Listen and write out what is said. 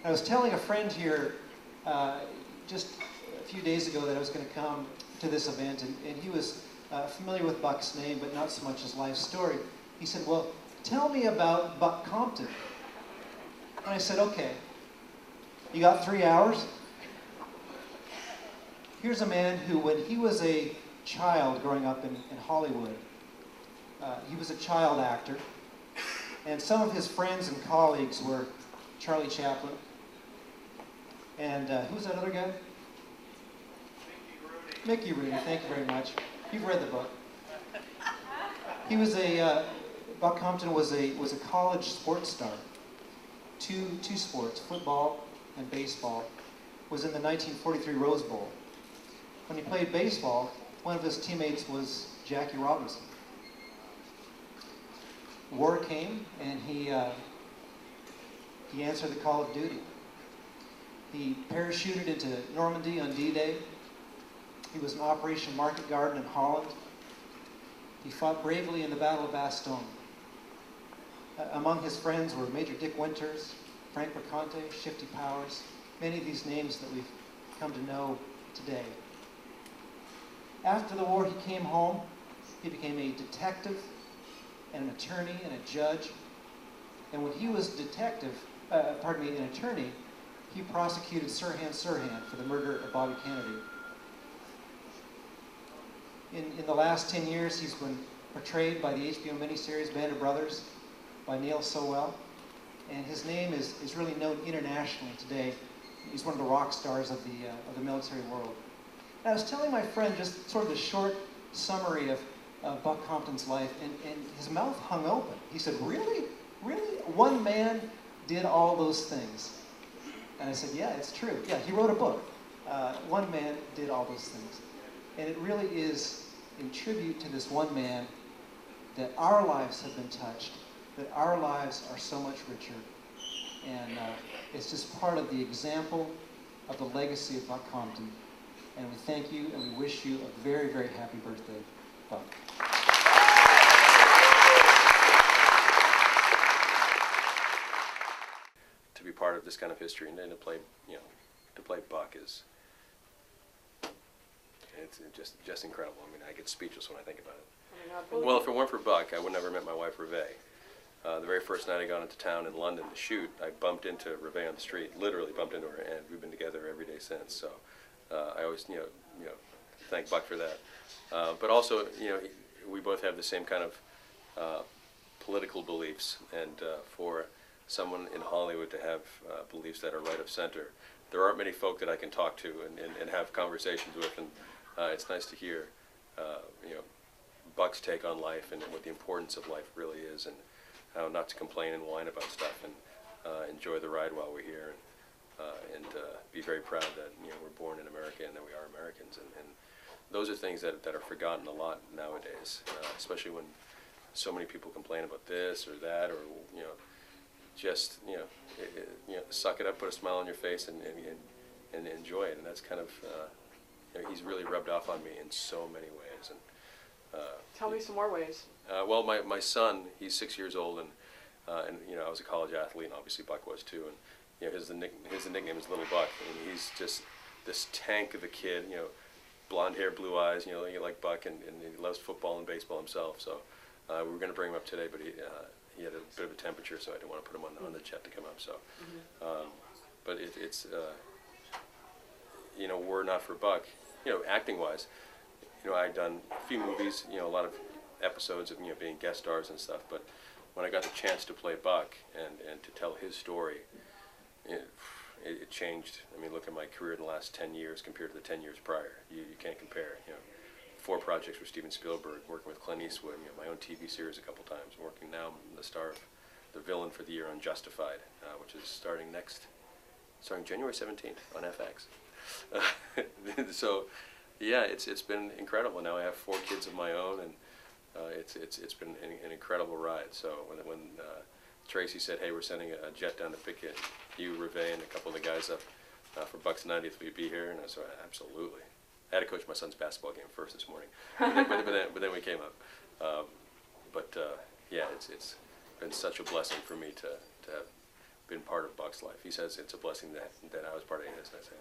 I was telling a friend here just a few days ago that I was going to come to this event, and he was familiar with Buck's name, but not so much his life story. He said, well, tell me about Buck Compton. And I said, okay, you got 3 hours? Here's a man who, when he was a child growing up in Hollywood, he was a child actor, and some of his friends and colleagues were Charlie Chaplin, and who's that other guy? Mickey Rooney, thank you very much. You've read the book. He was Buck Compton was a college sports star. Two sports, football and baseball, was in the 1943 Rose Bowl. When he played baseball, one of his teammates was Jackie Robinson. War came, and he answered the call of duty. He parachuted into Normandy on D-Day. He was in Operation Market Garden in Holland. He fought bravely in the Battle of Bastogne. Among his friends were Major Dick Winters, Frank Mercante, Shifty Powers, many of these names that we've come to know today. After the war, he came home. He became a detective and an attorney and a judge. And when he was an attorney, he prosecuted Sirhan Sirhan for the murder of Bobby Kennedy. In the last 10 years, he's been portrayed by the HBO miniseries Band of Brothers by Neil so well. And his name is really known internationally today. He's one of the rock stars of the military world. And I was telling my friend just sort of a short summary of Buck Compton's life, and his mouth hung open. He said, really? Really? One man did all those things? And I said, yeah, it's true. Yeah, he wrote a book. One man did all those things. And it really is in tribute to this one man that our lives have been touched, that our lives are so much richer. And it's just part of the example of the legacy of Buck Compton. And we thank you, and we wish you a very, very happy birthday, Buck. To be part of this kind of history and then to play Buck is, it's just incredible. I mean, I get speechless when I think about it. Well, if it weren't for Buck, I would never met my wife, Reve. The very first night I got into town in London to shoot, I bumped into Reve on the street, literally bumped into her, and we've been together every day since. So I always, thank Buck for that. But also, we both have the same kind of political beliefs, and for someone in Hollywood to have beliefs that are right of center, there aren't many folk that I can talk to and have conversations with, and it's nice to hear, Buck's take on life and what the importance of life really is, and how not to complain and whine about stuff, and enjoy the ride while we're here, and be very proud that we're born in America and that we are Americans, and those are things that are forgotten a lot nowadays, especially when so many people complain about this or that, or just suck it up, put a smile on your face, and enjoy it. And that's kind of he's really rubbed off on me in so many ways. And tell me some more ways. Well, my son, he's 6 years old, and I was a college athlete, and obviously Buck was too. And his nickname is Little Buck, and he's just this tank of a kid. Blonde hair, blue eyes. Like Buck, and he loves football and baseball himself. So we were going to bring him up today, but he had a bit of a temperature, so I didn't want to put him on the jet to come up. So, but it's were not for Buck, acting wise, I'd done a few movies, a lot of episodes of being guest stars and stuff. But when I got the chance to play Buck and to tell his story, it changed. I mean, look at my career in the last 10 years compared to the 10 years prior. You can't compare. 4 projects with Steven Spielberg, working with Clint Eastwood, my own TV series a couple times, working now the star of the villain for the year on Justified, which is starting January 17th on FX. So, yeah, it's been incredible. Now I have 4 kids of my own, and it's been an incredible ride. So when Tracy said, "Hey, we're sending a jet down to pick you, Reve, and a couple of the guys up for Buck's 90th, will you be here?" And I said, "Absolutely." I had to coach my son's basketball game first this morning, but then we came up. Yeah, it's been such a blessing for me to have been part of Buck's life. He says it's a blessing that I was part of his. And I say,